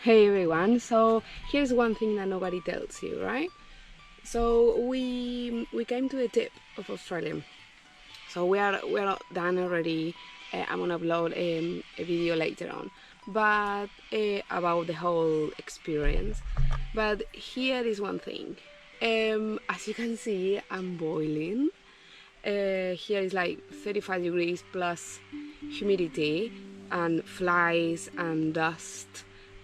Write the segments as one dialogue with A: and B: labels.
A: Hey everyone, so here's one thing that nobody tells you, right? So we came to the tip of Australia. So we are done already. I'm gonna upload a video later on, but about the whole experience. But here is one thing. As you can see, I'm boiling. Here is like 35 degrees plus humidity and flies and dust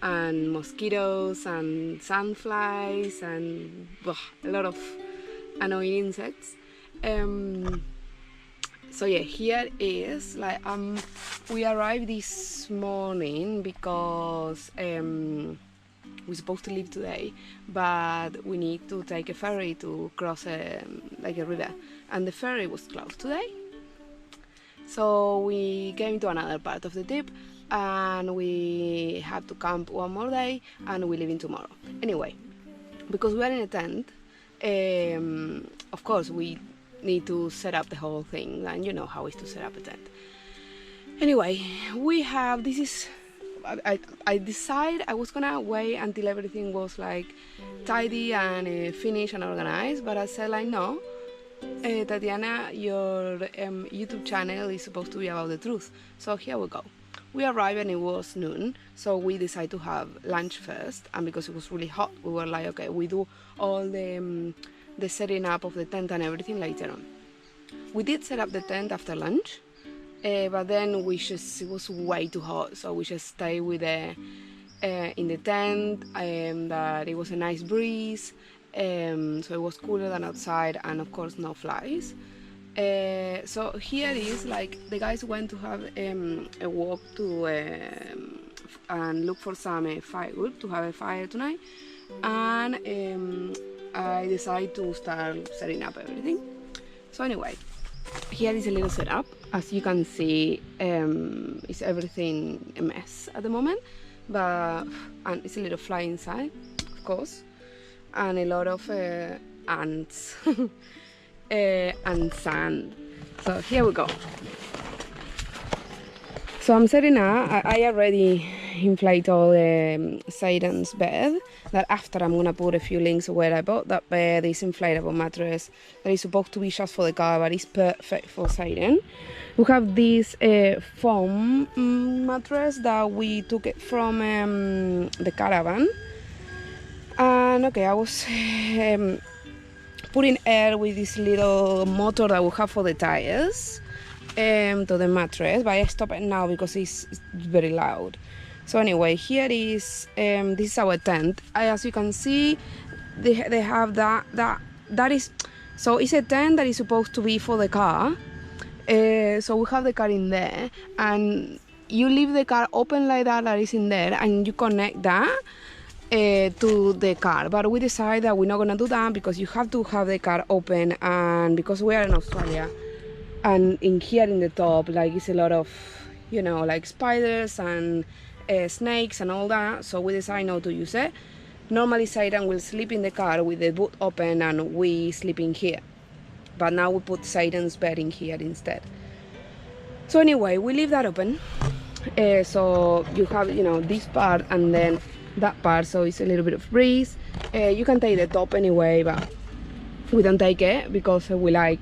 A: and mosquitoes and sandflies and a lot of annoying insects. So yeah, here is like we arrived this morning because we're supposed to leave today, but we need to take a ferry to cross like a river, and the ferry was closed today. So we came to another part of the tip, and we had to camp one more day, and we're leaving tomorrow. Anyway, because we are in a tent, of course we need to set up the whole thing, and you know how it's to set up a tent. Anyway, we have I decided I was gonna wait until everything was like tidy and finished and organized, but I said like no, Tatiana, your YouTube channel is supposed to be about the truth. So here we go. We arrived and it was noon, so we decided to have lunch first, and because it was really hot, we were like, okay, we do all the setting up of the tent and everything later on. We did set up the tent after lunch, but then it was way too hot, so we just stayed with in the tent, that it was a nice breeze, so it was cooler than outside, and of course no flies. So here is like the guys went to have a walk to and look for some firewood to have a fire tonight, and I decided to start setting up everything. So anyway, here is a little setup. As you can see, it's everything a mess at the moment, and it's a little fly inside, of course, and a lot of ants and sand. So here we go. So I'm setting up. I already inflate all Satan's bed. That after I'm gonna put a few links where I bought that bed. This inflatable mattress that is supposed to be just for the car, but it's perfect for Satan. We have this foam mattress that we took it from the Caravan. And okay, I was putting air with this little motor that we have for the tires to the mattress, but I stop it now because it's very loud. So anyway, here is this is our tent. As you can see, they have that is, so it's a tent that is supposed to be for the car. So we have the car in there, and you leave the car open like that is in there, and you connect that to the car. But we decided that we're not gonna do that because you have to have the car open, and because we are in Australia, and in here in the top, like it's a lot of, you know, like spiders and snakes and all that. So we decided not to use it. Normally Satan will sleep in the car with the boot open, and we sleep in here. But now we put Satan's bed in here instead. So anyway, we leave that open. So you have, you know, this part and then that part, so it's a little bit of breeze. You can take the top anyway, but we don't take it because we like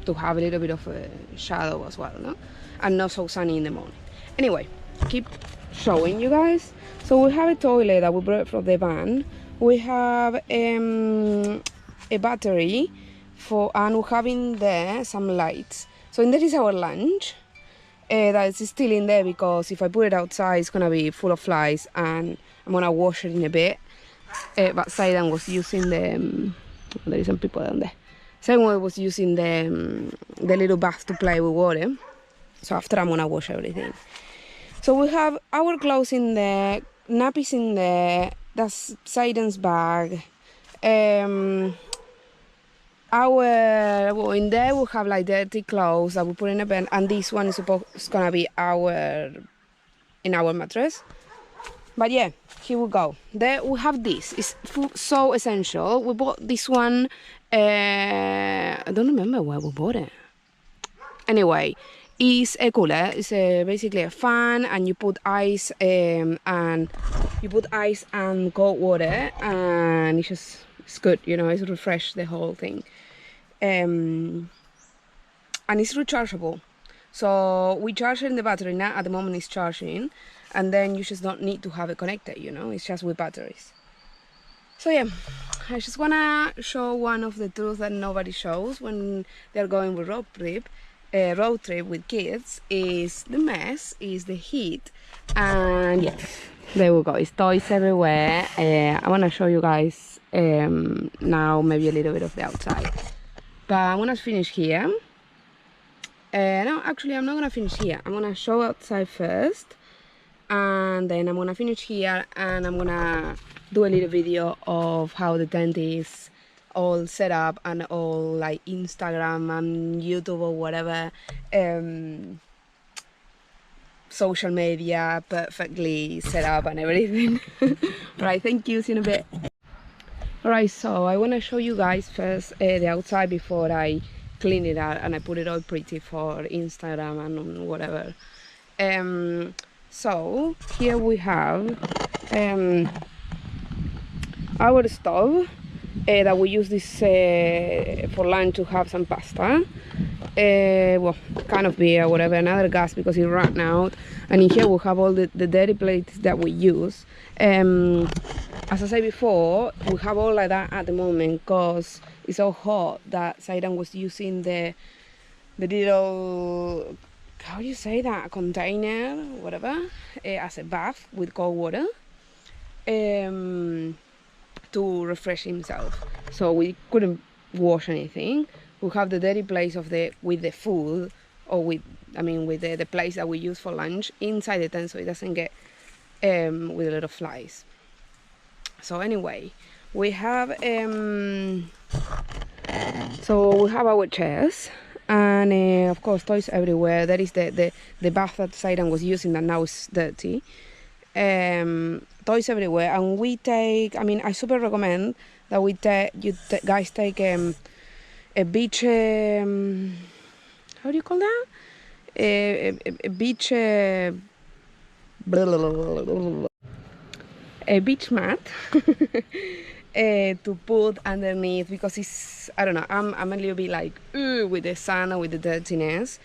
A: to have a little bit of a shadow as well, no? And not so sunny in the morning. Anyway, keep showing you guys. So we have a toilet that we brought from the van. We have a battery and we have in there some lights. So in there is our lunch. That is still in there because if I put it outside, it's gonna be full of flies, and I'm gonna wash it in a bit. But Saidan was using the there is some people down there. Saidan was using the little bath to play with water. So after I'm gonna wash everything. So we have our clothes in there, nappies in there. That's Saidan's bag. In there we have like dirty clothes that we put in a bin, and this one is gonna be in our mattress. But yeah, here we go. There we have this. It's so essential. We bought this one. I don't remember where we bought it. Anyway, is a cooler. It's basically a fan, and you put ice and cold water, and it's good. You know, it's refresh the whole thing. And it's rechargeable. So we charge it in the battery now. At the moment, it's charging, and then you just don't need to have it connected. You know, it's just with batteries. So yeah, I just wanna show one of the tools that nobody shows when they're going with road trip with kids. Is the mess, is the heat, and yeah, there we go. It's toys everywhere. I wanna show you guys now maybe a little bit of the outside, but I'm gonna finish here. No, actually, I'm not gonna finish here. I'm gonna show outside first, and then I'm gonna finish here, and I'm gonna do a little video of how the tent is all set up, and all like Instagram and YouTube or whatever, social media perfectly set up and everything. Right, thank you, see you in a bit. Alright, so I want to show you guys first the outside before I clean it out and I put it all pretty for Instagram and whatever. So here we have our stove that we use this for lunch to have some pasta, well, kind of beer, whatever, another gas because it ran out, and in here we have all the dirty plates that we use. As I said before, we have all like that at the moment because it's so hot that Zaidan was using the little, how do you say that, container, whatever, as a bath with cold water to refresh himself. So we couldn't wash anything. We have the dirty place of with the food, or with the place that we use for lunch inside the tent, so it doesn't get with a lot of flies. So anyway, we have our chairs, and of course toys everywhere. That is the bath that Zaidan was using that now is dirty. Toys everywhere, and we take, I super recommend that guys take a beach, how do you call that, a beach a beach mat to put underneath, because it's, I don't know, I'm a little bit like with the sun and with the dirtiness,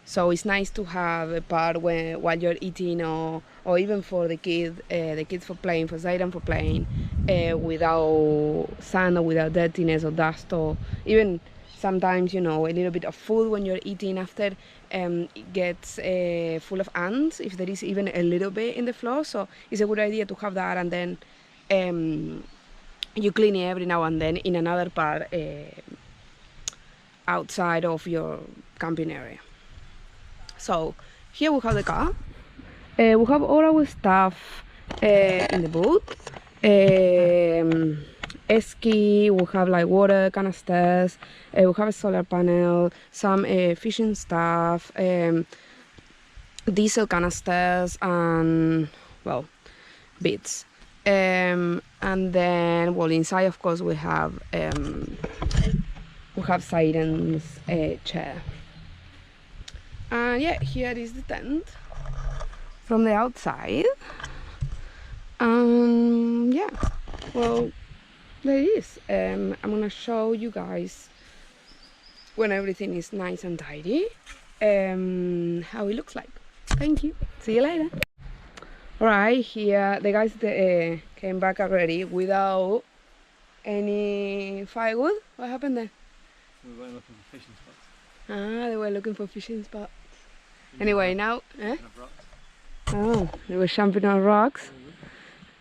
A: so it's nice to have a part while you're eating, or even for the kids for playing, for Zaidan for playing, without sand or without dirtiness or dust, or even sometimes, you know, a little bit of food when you're eating after it gets full of ants, if there is even a little bit in the floor. So it's a good idea to have that, and then you clean it every now and then in another part outside of your camping area. So here we have the car. We have all our stuff in the boot. Esky, we have like water canisters, we have a solar panel, some fishing stuff, diesel canisters, and well, bits. And then, well, inside of course we have Zaidan's chair. And yeah, here is the tent from the outside. Yeah, well, there it is. I'm gonna show you guys when everything is nice and tidy how it looks like. Thank you, see you later. Alright, here the guys came back already without any firewood. What happened there?
B: We were looking for fishing spots.
A: Ah, they were looking for fishing spots. Anyway, now, oh, they were jumping on rocks.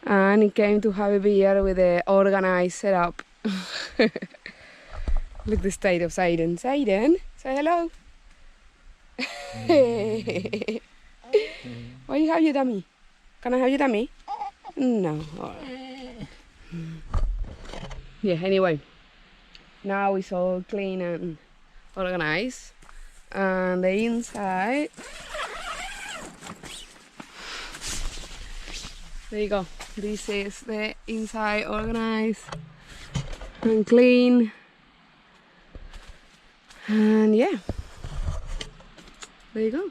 A: And he came to have a beer with the organized setup. Look the state of Zaidan. Zaidan, say hello. Why you have your dummy? Can I have your dummy? No. Yeah, anyway. Now it's all clean and organized. And the inside, there you go. This is the inside, organized and clean. And yeah, There you go.